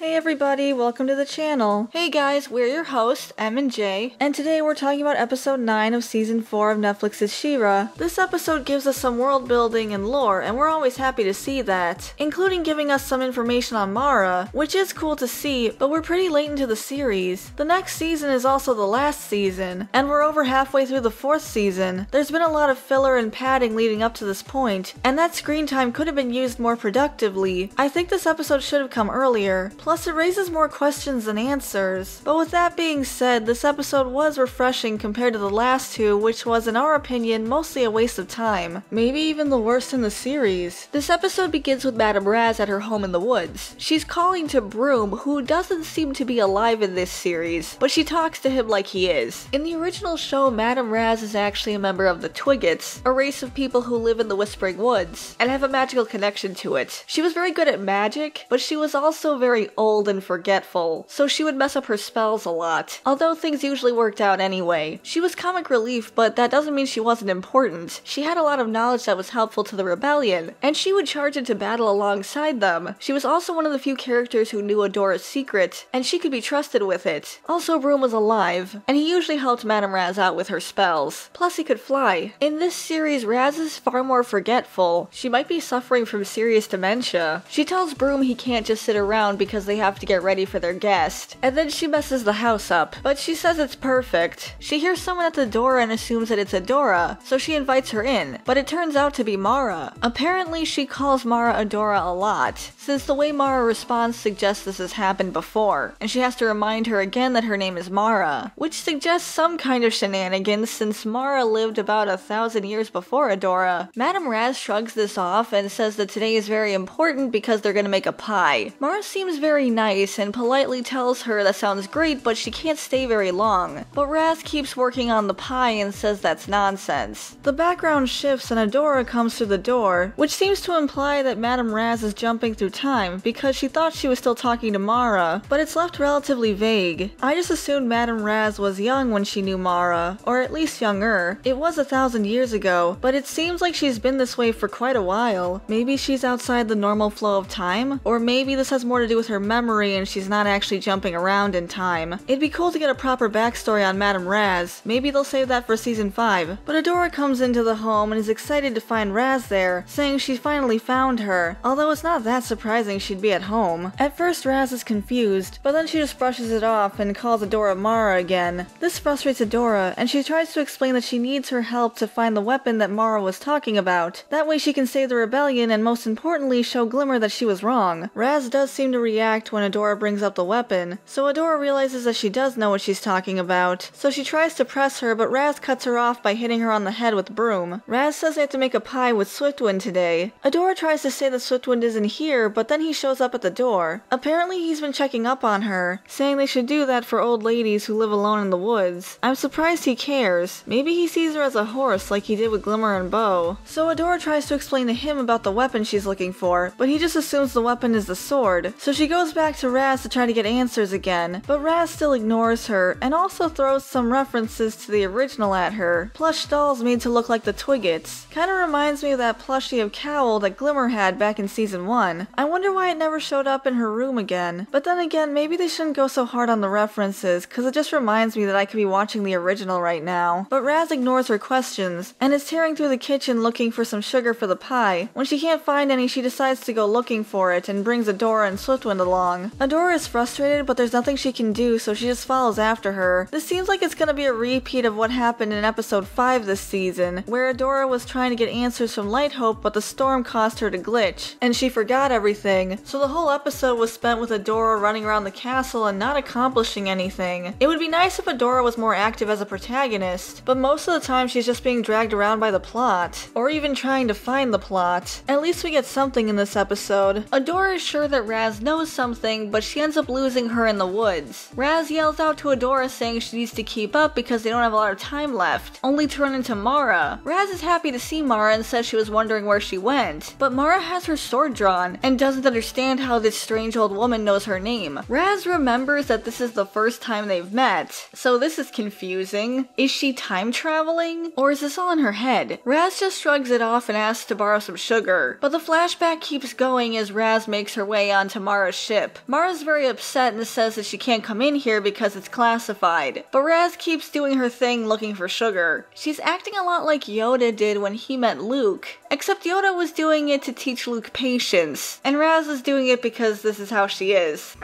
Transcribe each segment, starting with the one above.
Hey everybody, welcome to the channel. Hey guys, we're your hosts, Em and Jay, and today we're talking about episode 9 of season 4 of Netflix's She-Ra. This episode gives us some world building and lore, and we're always happy to see that, including giving us some information on Mara, which is cool to see, but we're pretty late into the series. The next season is also the last season, and we're over halfway through the 4th season. There's been a lot of filler and padding leading up to this point, and that screen time could have been used more productively. I think this episode should have come earlier. Plus, it raises more questions than answers. But with that being said, this episode was refreshing compared to the last two, which was, in our opinion, mostly a waste of time. Maybe even the worst in the series. This episode begins with Madame Razz at her home in the woods. She's calling to Broom, who doesn't seem to be alive in this series, but she talks to him like he is. In the original show, Madame Razz is actually a member of the Twiggets, a race of people who live in the Whispering Woods, and have a magical connection to it. She was very good at magic, but she was also very old and forgetful, so she would mess up her spells a lot, although things usually worked out anyway. She was comic relief, but that doesn't mean she wasn't important. She had a lot of knowledge that was helpful to the rebellion, and she would charge into battle alongside them. She was also one of the few characters who knew Adora's secret, and she could be trusted with it. Also, Broom was alive, and he usually helped Madame Razz out with her spells. Plus, he could fly. In this series, Razz is far more forgetful. She might be suffering from serious dementia. She tells Broom he can't just sit around because they have to get ready for their guest, and then she messes the house up, but she says it's perfect. She hears someone at the door and assumes that it's Adora, so she invites her in, but it turns out to be Mara. Apparently she calls Mara Adora a lot, since the way Mara responds suggests this has happened before, and she has to remind her again that her name is Mara, which suggests some kind of shenanigans since Mara lived about 1,000 years before Adora. Madame Razz shrugs this off and says that today is very important because they're gonna make a pie. Mara seems very nice and politely tells her that sounds great, but she can't stay very long. But Razz keeps working on the pie and says that's nonsense. The background shifts and Adora comes through the door, which seems to imply that Madame Razz is jumping through time because she thought she was still talking to Mara, but it's left relatively vague. I just assumed Madame Razz was young when she knew Mara, or at least younger. It was 1,000 years ago, but it seems like she's been this way for quite a while. Maybe she's outside the normal flow of time, or maybe this has more to do with her memory and she's not actually jumping around in time. It'd be cool to get a proper backstory on Madame Razz. Maybe they'll save that for season 5. But Adora comes into the home and is excited to find Razz there, saying she finally found her, although it's not that surprising she'd be at home. At first Razz is confused, but then she just brushes it off and calls Adora Mara again. This frustrates Adora, and she tries to explain that she needs her help to find the weapon that Mara was talking about. That way she can save the rebellion and most importantly show Glimmer that she was wrong. Razz does seem to react when Adora brings up the weapon, so Adora realizes that she does know what she's talking about, so she tries to press her, but Razz cuts her off by hitting her on the head with Broom. Razz says they have to make a pie with Swiftwind today. Adora tries to say that Swiftwind isn't here, but then he shows up at the door. Apparently he's been checking up on her, saying they should do that for old ladies who live alone in the woods. I'm surprised he cares. Maybe he sees her as a horse like he did with Glimmer and Bow. So Adora tries to explain to him about the weapon she's looking for, but he just assumes the weapon is the sword. So she goes back to Razz to try to get answers again, but Razz still ignores her, and also throws some references to the original at her. Plush dolls made to look like the Twiggets. Kinda reminds me of that plushie of Cowl that Glimmer had back in season 1. I wonder why it never showed up in her room again. But then again, maybe they shouldn't go so hard on the references, cause it just reminds me that I could be watching the original right now. But Razz ignores her questions, and is tearing through the kitchen looking for some sugar for the pie. When she can't find any, she decides to go looking for it, and brings Adora and Swiftwind along. Adora is frustrated, but there's nothing she can do, so she just follows after her. This seems like it's gonna be a repeat of what happened in episode 5 this season, where Adora was trying to get answers from Lighthope, but the storm caused her to glitch, and she forgot everything. So the whole episode was spent with Adora running around the castle and not accomplishing anything. It would be nice if Adora was more active as a protagonist, but most of the time she's just being dragged around by the plot, or even trying to find the plot. At least we get something in this episode. Adora is sure that Razz knows something, but she ends up losing her in the woods. Razz yells out to Adora saying she needs to keep up because they don't have a lot of time left, only to run into Mara. Razz is happy to see Mara and says she was wondering where she went, but Mara has her sword drawn and doesn't understand how this strange old woman knows her name. Razz remembers that this is the first time they've met, so this is confusing. Is she time traveling? Or is this all in her head? Razz just shrugs it off and asks to borrow some sugar, but the flashback keeps going as Razz makes her way onto Mara's ship ship. Mara's very upset and says that she can't come in here because it's classified. But Raz keeps doing her thing looking for sugar. She's acting a lot like Yoda did when he met Luke. Except Yoda was doing it to teach Luke patience, and Raz is doing it because this is how she is.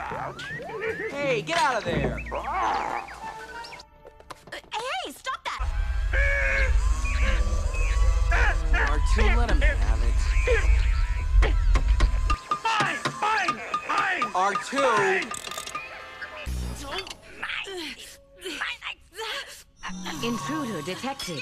Hey, get out of there! Hey, stop that! R2, let him have it. Fine! R2! Intruder detected.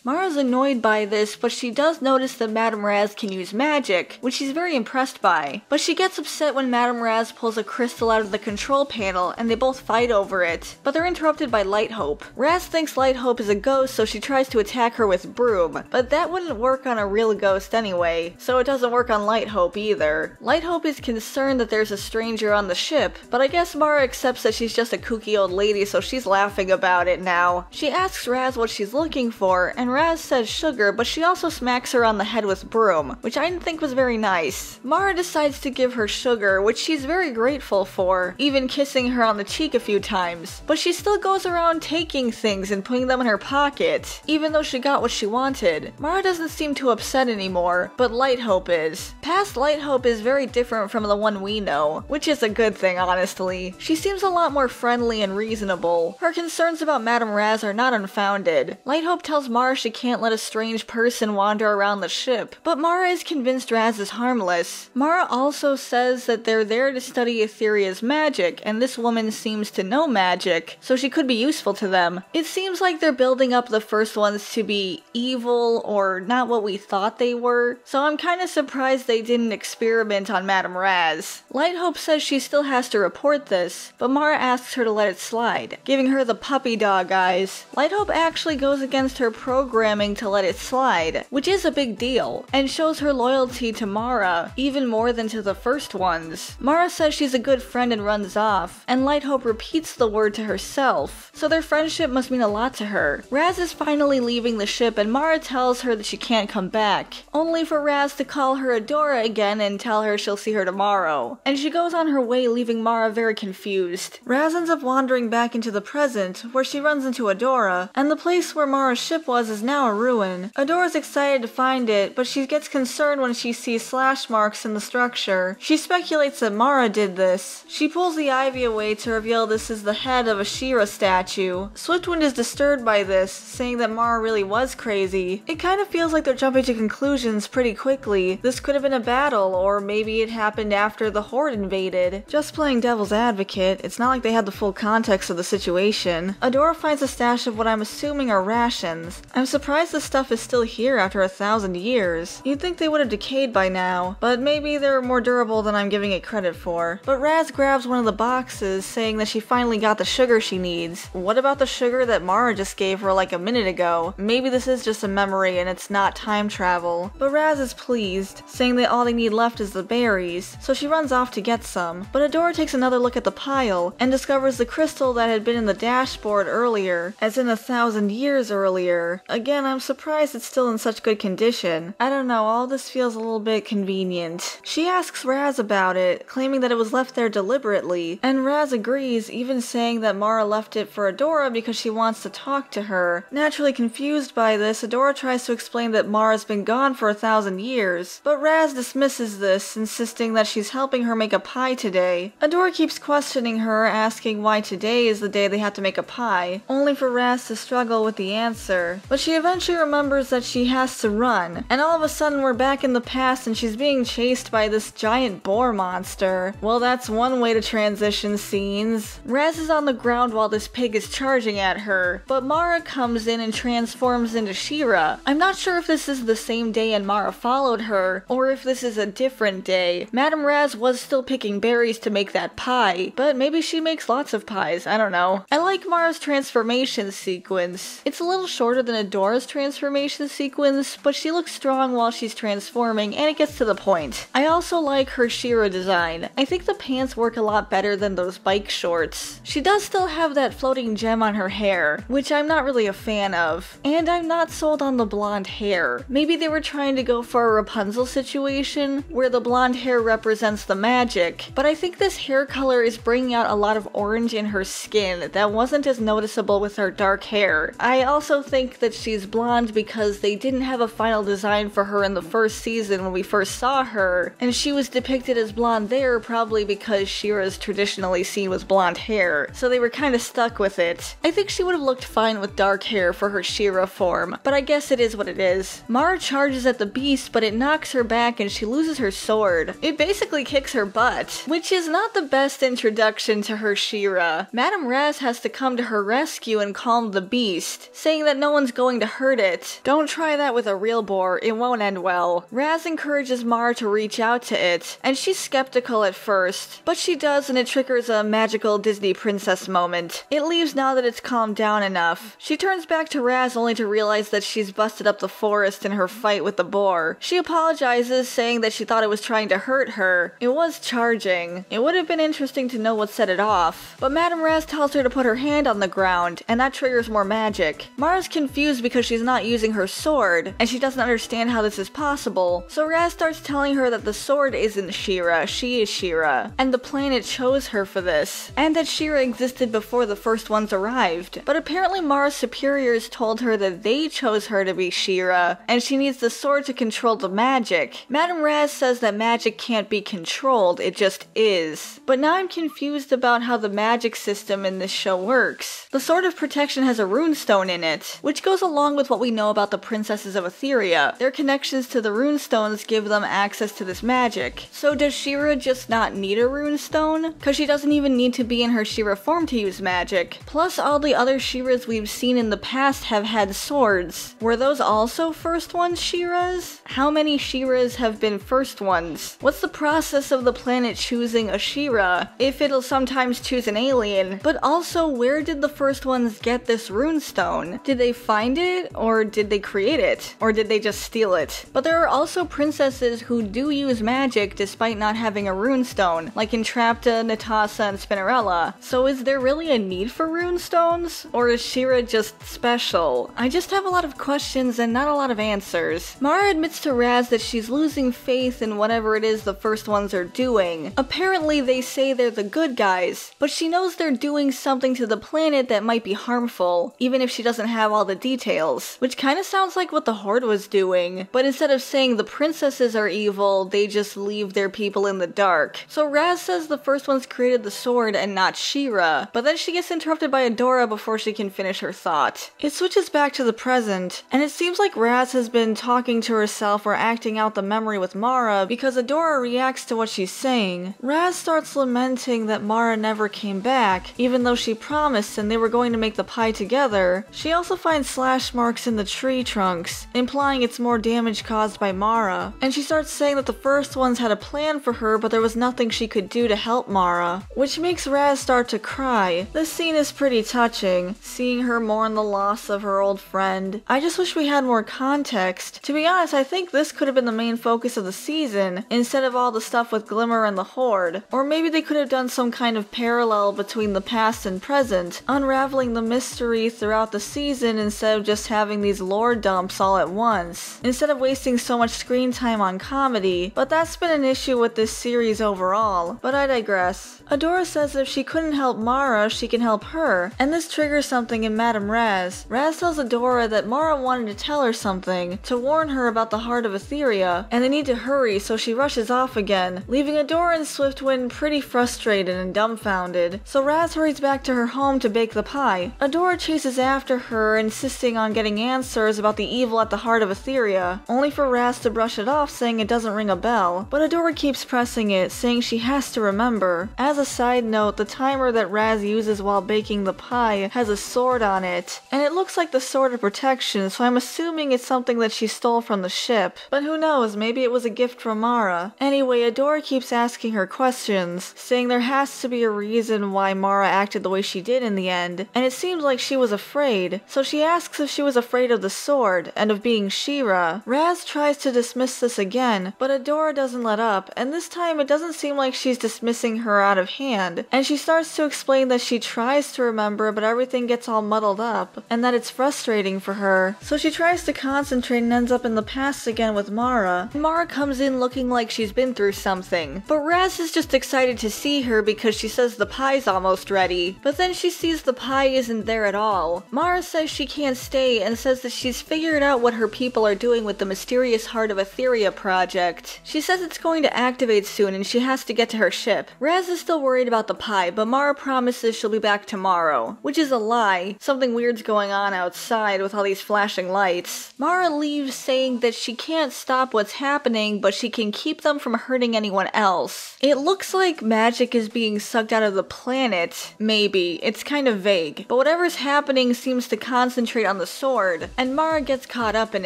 Mara's annoyed by this, but she does notice that Madame Raz can use magic, which she's very impressed by. But she gets upset when Madame Raz pulls a crystal out of the control panel and they both fight over it. But they're interrupted by Light Hope. Raz thinks Light Hope is a ghost, so she tries to attack her with Broom. But that wouldn't work on a real ghost anyway, so it doesn't work on Light Hope either. Light Hope is concerned that there's a stranger on the ship, but I guess Mara accepts that she's just a kooky old lady, so she's laughing about it now. She asks Raz what she's looking for, and Raz says sugar, but she also smacks her on the head with Broom, which I didn't think was very nice. Mara decides to give her sugar, which she's very grateful for, even kissing her on the cheek a few times. But she still goes around taking things and putting them in her pocket, even though she got what she wanted. Mara doesn't seem too upset anymore, but Light Hope is. Past Light Hope is very different from the one we know, which is a good thing, honestly. She seems a lot more friendly and reasonable. Her concerns about Madame Raz are not unfounded. Light Hope tells Mara she can't let a strange person wander around the ship, but Mara is convinced Raz is harmless. Mara also says that they're there to study Etheria's magic, and this woman seems to know magic, so she could be useful to them. It seems like they're building up the first ones to be evil, or not what we thought they were, so I'm kinda surprised they didn't experiment on Madame Raz. Light Hope says she still has to report this, but Mara asks her to let it slide, giving her the puppy dog eyes. Light Hope actually goes against her programming to let it slide, which is a big deal, and shows her loyalty to Mara, even more than to the first ones. Mara says she's a good friend and runs off, and Light Hope repeats the word to herself, so their friendship must mean a lot to her. Raz is finally leaving the ship, and Mara tells her that she can't come back, only for Raz to call her Adora again and tell her she'll see her tomorrow. And she goes on her way, leaving Mara very confused. Raz ends up wandering back into the present, where she runs into Adora, and the place where Mara's ship was is now a ruin. Adora's excited to find it, but she gets concerned when she sees slash marks in the structure. She speculates that Mara did this. She pulls the ivy away to reveal this is the head of a She-Ra statue. Swiftwind is disturbed by this, saying that Mara really was crazy. It kind of feels like they're jumping to conclusions pretty quickly. This could have been a battle, or maybe it happened after the Horde invaded. Just playing devil's advocate, it's not like they had the full context of the situation. Adora finds a stash of what I'm assuming are rations. I'm surprised the stuff is still here after 1,000 years. You'd think they would have decayed by now, but maybe they're more durable than I'm giving it credit for. But Raz grabs one of the boxes, saying that she finally got the sugar she needs. What about the sugar that Mara just gave her like a minute ago? Maybe this is just a memory and it's not time travel. But Raz is pleased, saying that all they need left is the berries, so she runs off to get some. But Adora takes another look at the pile, and discovers the crystal that had been in the dashboard earlier, as in 1,000 years earlier. Again, I'm surprised it's still in such good condition. I don't know, all this feels a little bit convenient. She asks Raz about it, claiming that it was left there deliberately, and Raz agrees, even saying that Mara left it for Adora because she wants to talk to her. Naturally confused by this, Adora tries to explain that Mara's been gone for 1,000 years, but Raz dismisses this, insisting that she's helping her make a pie today. Adora keeps questioning her, asking why today is the day they have to make a pie, only for Raz to struggle with the answer. But she eventually remembers that she has to run, and all of a sudden we're back in the past and she's being chased by this giant boar monster. Well, that's one way to transition scenes. Raz is on the ground while this pig is charging at her, but Mara comes in and transforms into She-Ra. I'm not sure if this is the same day and Mara followed her, or if this is a different day. Madame Raz was still picking berries to make that pie, but maybe she makes lots of pies, I don't know. I like Mara's transformation sequence. It's a little shorter than Adora's transformation sequence, but she looks strong while she's transforming and it gets to the point. I also like her She-Ra design. I think the pants work a lot better than those bike shorts. She does still have that floating gem on her hair, which I'm not really a fan of. And I'm not sold on the blonde hair. Maybe they were trying to go for a Rapunzel situation, where the blonde hair represents the magic, but I think this hair color is bringing out a lot of orange in her skin that wasn't as noticeable with her dark hair. I also think that she's blonde because they didn't have a final design for her in the first season when we first saw her, and she was depicted as blonde there probably because She-Ra is traditionally seen with blonde hair, so they were kind of stuck with it. I think she would have looked fine with dark hair for her She-Ra form, but I guess it is what it is. Mara charges at the beast, but it knocks her back and she loses her sword. It basically kicks her butt, which is not the best introduction to her She-Ra. Madame Razz has to come to her rescue and calm the beast, saying that no one's going to hurt it. Don't try that with a real boar, it won't end well. Razz encourages Mara to reach out to it, and she's skeptical at first, but she does and it triggers a magical Disney princess moment. It leaves now that it's calmed down enough. She turns back to Razz only to realize that she's busted up the forest in her fight with the boar. She apologizes, saying that she thought it was trying to hurt her. It was charging. It would have been interesting to know what set it off, but Madame Razz tells her to put her hand on the ground, and that triggers more magic. Mara's confused because she's not using her sword, and she doesn't understand how this is possible, so Razz starts telling her that the sword isn't She-Ra, she is She-Ra, and the planet chose her for this, and that She-Ra existed before the first ones arrived. But apparently Mara's superiors told her that they chose her to be She-Ra, and she needs the sword to control the magic. Madame Razz says that magic can't be controlled, it just is. But now I'm confused about how the magic system in this show works. The Sword of Protection has a runestone in it, which goes along with what we know about the princesses of Etheria. Their connections to the runestones give them access to this magic. So does She-Ra just not need a runestone? Cause she doesn't even need to be in her She-Ra form to use magic. Plus all the other She-Ras we've seen in the past have had swords. Were those also first ones She-Ras? How many She-Ras have been first ones? What's the process of the planet choosing a She-Ra, if it'll sometimes choose an alien? But also, where did the first ones get this runestone? Did they find it, or did they create it? Or did they just steal it? But there are also princesses who do use magic despite not having a runestone, like Entrapta, Natasa, and Spinnerella. So is there really a need for runestones? Or is She-Ra just special? I just have a lot of questions and not a lot of answers. Mara admits to Razz that she's losing faith in whatever it is the first ones are doing. Apparently they say they're the good guys, but she knows they're doing something to the planet that might be harmful, even if she doesn't have all the details. Which kinda sounds like what the Horde was doing, but instead of saying the princesses are evil, they just leave their people in the dark. So Razz says the first ones created the sword and not She-Ra, but then she gets interrupted by Adora before she can finish her thought. It switches back to the present, and it seems like Razz has been talking to herself or acting out the memory with Mara because Adora reacts to what she's saying. Razz starts lamenting that Mara never came back, even though she promised and they were going to make the pie together. She also finds slash marks in the tree trunks, implying it's more damage caused by Mara. And she starts saying that the first ones had a plan for her, but there was nothing she could do to help Mara, which makes Razz start to cry. This scene is pretty touching, seeing her mourn the loss of her old friend. I just wish we had more context. To be honest, I think this could have been the main focus of the season, instead of all the stuff with Glimmer and the Horde. Or maybe they could have done some kind of parallel between the past and present, unraveling the mystery throughout the season instead of just having these lore dumps all at once, instead of wasting so much screen time on comedy. But that's been an issue with this series overall, but I digress. Adora says that if she couldn't help Mara, she can help her, and this triggers something in Madame Razz. Razz tells Adora that Mara wanted to tell her something, to warn her about the heart of Etheria, and they need to hurry, so she rushes off again, leaving Adora and Swiftwind pretty frustrated and dumbfounded. So Razz hurries back to her home to bake the pie. Adora chases after her, insisting on getting answers about the evil at the heart of Etheria, only for Razz to brush it off, saying it doesn't ring a bell. But Adora keeps pressing it, saying she has to remember. As a side note, the timer that Razz uses while baking the pie has a sword on it, and it looks like the Sword of Protection, so I'm assuming it's something that she stole from the ship. But who knows, maybe it was a gift from Mara. Anyway, Adora keeps asking her questions, saying there has to be a reason why Mara acted the way she did in the end, and it seems like she was afraid. So she asks if if she was afraid of the sword and of being She-Ra. Raz tries to dismiss this again, but Adora doesn't let up, and this time it doesn't seem like she's dismissing her out of hand, and she starts to explain that she tries to remember but everything gets all muddled up, and that it's frustrating for her. So she tries to concentrate and ends up in the past again with Mara. Mara comes in looking like she's been through something, but Raz is just excited to see her because she says the pie's almost ready, but then she sees the pie isn't there at all. Mara says she can't stay and says that she's figured out what her people are doing with the mysterious Heart of Etheria project. She says it's going to activate soon and she has to get to her ship. Raz is still worried about the pie, but Mara promises she'll be back tomorrow, which is a lie. Something weird's going on outside with all these flashing lights. Mara leaves saying that she can't stop what's happening, but she can keep them from hurting anyone else. It looks like magic is being sucked out of the planet. Maybe. It's kind of vague. But whatever's happening seems to concentrate on the sword, and Mara gets caught up in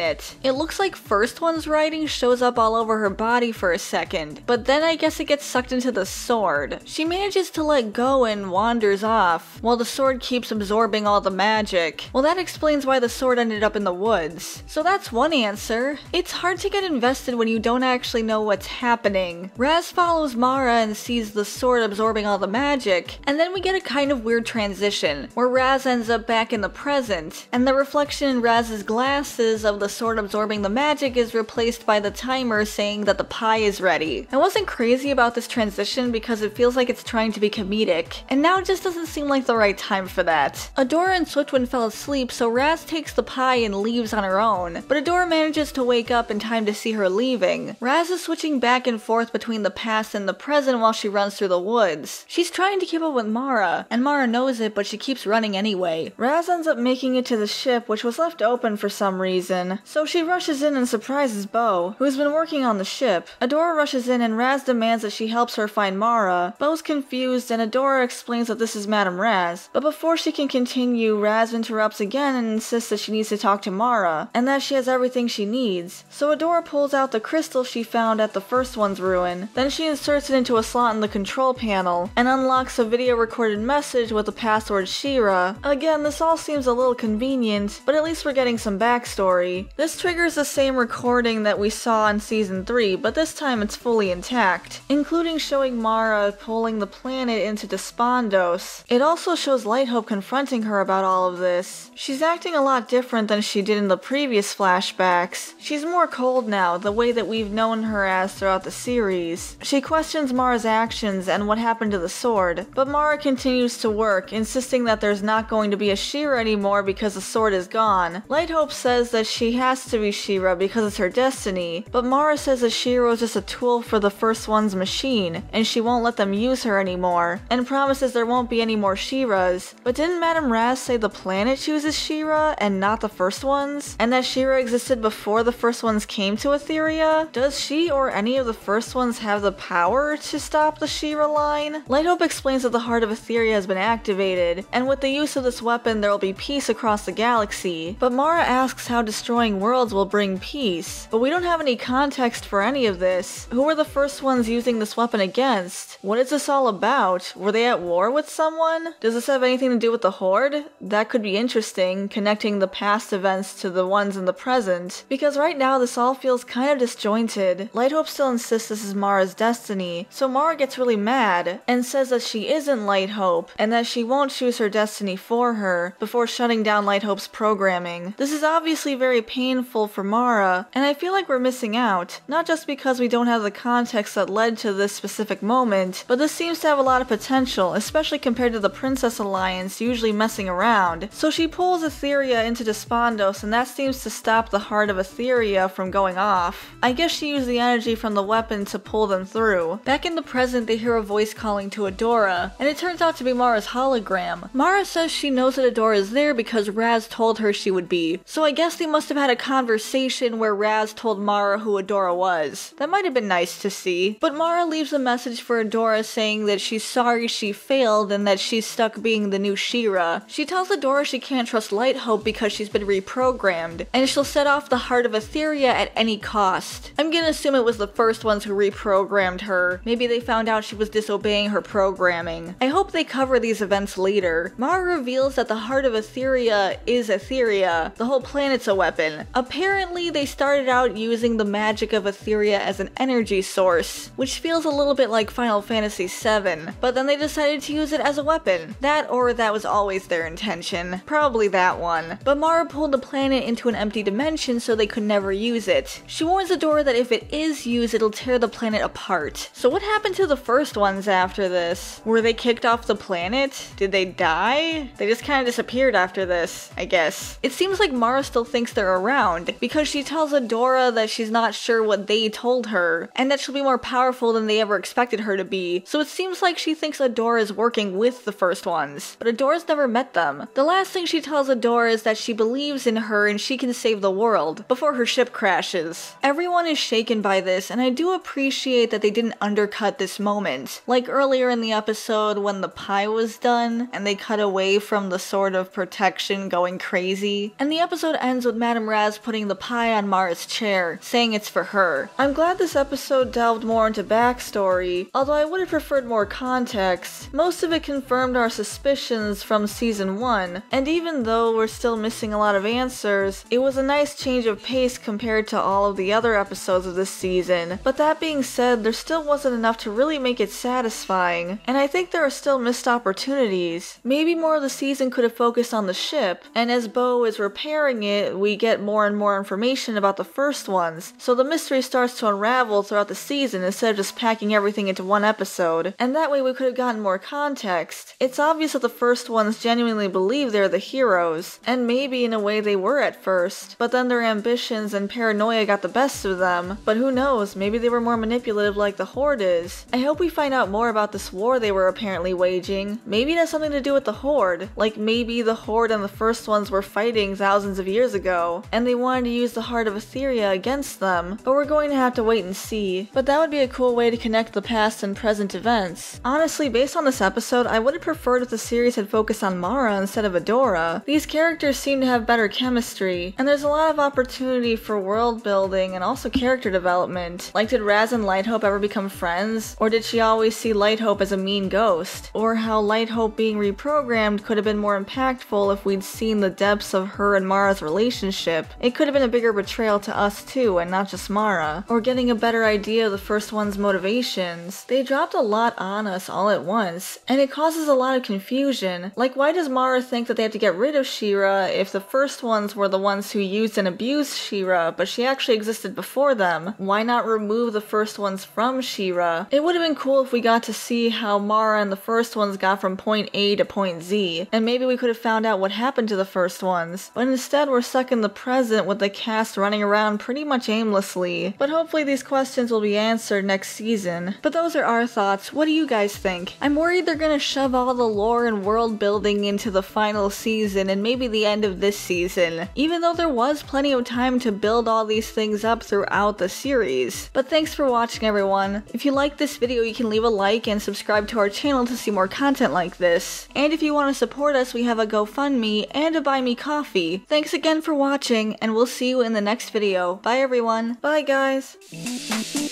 it. It looks like First One's writing shows up all over her body for a second, but then I guess it gets sucked into the sword. She manages to let go and wanders off, while the sword keeps absorbing all the magic. Well, that explains why the sword ended up in the woods. So that's one answer. It's hard to get invested when you don't actually know what's happening. Raz follows Mara and sees the sword absorbing all the magic, and then we get a kind of weird transition, where Raz ends up back in the present, and the reflection in Raz's glasses of the sword absorbing the magic is replaced by the timer saying that the pie is ready. I wasn't crazy about this transition because it feels like it's trying to be comedic, and now it just doesn't seem like the right time for that. Adora and Swiftwind fell asleep, so Raz takes the pie and leaves on her own, but Adora manages to wake up in time to see her leaving. Raz is switching back and forth between the past and the present while she runs through the woods. She's trying to keep up with Mara, and Mara knows it, but she keeps running anyway. Raz ends up making it to the ship, which was left open for some reason, so she rushes in and surprises Bo, who's been working on the ship. Adora rushes in and Raz demands that she helps her find Mara. Bo's confused and Adora explains that this is Madame Raz, but before she can continue, Raz interrupts again and insists that she needs to talk to Mara, and that she has everything she needs. So Adora pulls out the crystal she found at the First One's ruin. Then she inserts it into a slot in the control panel, and unlocks a video recorded message with the password She-Ra. Again, this all seems a little convenient, but at least we're getting some backstory. This triggers the same recording that we saw in Season 3, but this time it's fully intact, including showing Mara pulling the planet into Despondos. It also shows Lighthope confronting her about all of this. She's acting a lot different than she did in the previous flashbacks. She's more cold now, the way that we've known her as throughout the series. She questions Mara's actions and what happened to the sword, but Mara continues to work, insisting that there's not going to be a She-Ra anymore because the sword is gone. Lighthope says that she has to be She-Ra because it's her destiny, but Mara says that She-Ra is just a tool for the First One's machine, and she won't let them use her anymore, and promises there won't be any more She-Ras. But didn't Madame Raz say the planet chooses She-Ra and not the First Ones? And that She-Ra existed before the First Ones came to Etheria? Does she or any of the First Ones have the power to stop the She-Ra line? Lighthope explains that the Heart of Etheria has been activated, and with the use of this weapon there will be peace across the galaxy. But Mara asks how destroying worlds will bring peace, but we don't have any context for any of this. Who are the First Ones using this weapon against? What is this all about? Were they at war with someone? Does this have anything to do with the Horde? That could be interesting, connecting the past events to the ones in the present, because right now this all feels kind of disjointed. Lighthope still insists this is Mara's destiny, so Mara gets really mad, and says that she isn't Lighthope, and that she won't choose her destiny for her, before shutting down Lighthope's programming. This is obviously very painful for Mara, and I feel like we're missing out, not just because we don't have the context that led to this specific moment, but this seems to have a lot of potential, especially compared to the Princess Alliance usually messing around. So she pulls Etheria into Despondos, and that seems to stop the Heart of Etheria from going off. I guess she used the energy from the weapon to pull them through. Back in the present, they hear a voice calling to Adora, and it turns out to be Mara's hologram. Mara says she knows that Adora is there because Raz told her she would be, so I guess they must have had a conversation where Raz told Mara who Adora was. That might have been nice to see. But Mara leaves a message for Adora saying that she's sorry she failed and that she's stuck being the new She-Ra. She tells Adora she can't trust Lighthope because she's been reprogrammed, and she'll set off the Heart of Etheria at any cost. I'm gonna assume it was the First Ones who reprogrammed her. Maybe they found out she was disobeying her programming. I hope they cover these events later. Mara reveals that the Heart of Etheria is is Etheria. The whole planet's a weapon. Apparently, they started out using the magic of Etheria as an energy source, which feels a little bit like Final Fantasy VII, but then they decided to use it as a weapon. That or that was always their intention. Probably that one. But Mara pulled the planet into an empty dimension so they could never use it. She warns Adora that if it is used, it'll tear the planet apart. So what happened to the first ones after this? Were they kicked off the planet? Did they die? They just kind of disappeared after this, I guess. It seems like Mara still thinks they're around, because she tells Adora that she's not sure what they told her, and that she'll be more powerful than they ever expected her to be. So it seems like she thinks Adora is working with the first ones, but Adora's never met them. The last thing she tells Adora is that she believes in her and she can save the world before her ship crashes. Everyone is shaken by this, and I do appreciate that they didn't undercut this moment. Like earlier in the episode when the pie was done and they cut away from the sword of protection going crazy. And the episode ends with Madame Raz putting the pie on Mara's chair, saying it's for her. I'm glad this episode delved more into backstory, although I would have preferred more context. Most of it confirmed our suspicions from season 1, and even though we're still missing a lot of answers, it was a nice change of pace compared to all of the other episodes of this season. But that being said, there still wasn't enough to really make it satisfying, and I think there are still missed opportunities. Maybe more of the season could have focused on the ship, and as Bo is repairing it, we get more and more information about the first ones, so the mystery starts to unravel throughout the season instead of just packing everything into one episode, and that way we could have gotten more context. It's obvious that the first ones genuinely believe they're the heroes, and maybe in a way they were at first, but then their ambitions and paranoia got the best of them. But who knows, maybe they were more manipulative like the Horde is. I hope we find out more about this war they were apparently waging. Maybe it has something to do with the Horde, like maybe the Horde and the first ones were fighting thousands of years ago, and they wanted to use the heart of Etheria against them, but we're going to have to wait and see. But that would be a cool way to connect the past and present events. Honestly, based on this episode, I would have preferred if the series had focused on Mara instead of Adora. These characters seem to have better chemistry, and there's a lot of opportunity for world building and also character development. Like, did Raz and Lighthope ever become friends? Or did she always see Lighthope as a mean ghost? Or how Lighthope being reprogrammed could have been more impactful if we'd seen the depths of her and Mara's relationship. It could have been a bigger betrayal to us too, and not just Mara. Or getting a better idea of the first one's motivations. They dropped a lot on us all at once, and it causes a lot of confusion. Like, why does Mara think that they have to get rid of She-Ra if the first ones were the ones who used and abused She-Ra, but she actually existed before them? Why not remove the first ones from She-Ra? It would have been cool if we got to see how Mara and the first ones got from point A to point Z, and maybe we could have found out what happened to the first ones. But instead we're stuck in the present with the cast running around pretty much aimlessly. But hopefully these questions will be answered next season. But those are our thoughts. What do you guys think? I'm worried they're gonna shove all the lore and world building into the final season and maybe the end of this season, even though there was plenty of time to build all these things up throughout the series. But thanks for watching, everyone. If you liked this video, you can leave a like and subscribe to our channel to see more content like this. And if you want to support us, we have a GoFundMe and a Buy Me Coffee. Thanks again for watching, and we'll see you in the next video. Bye everyone. Bye guys.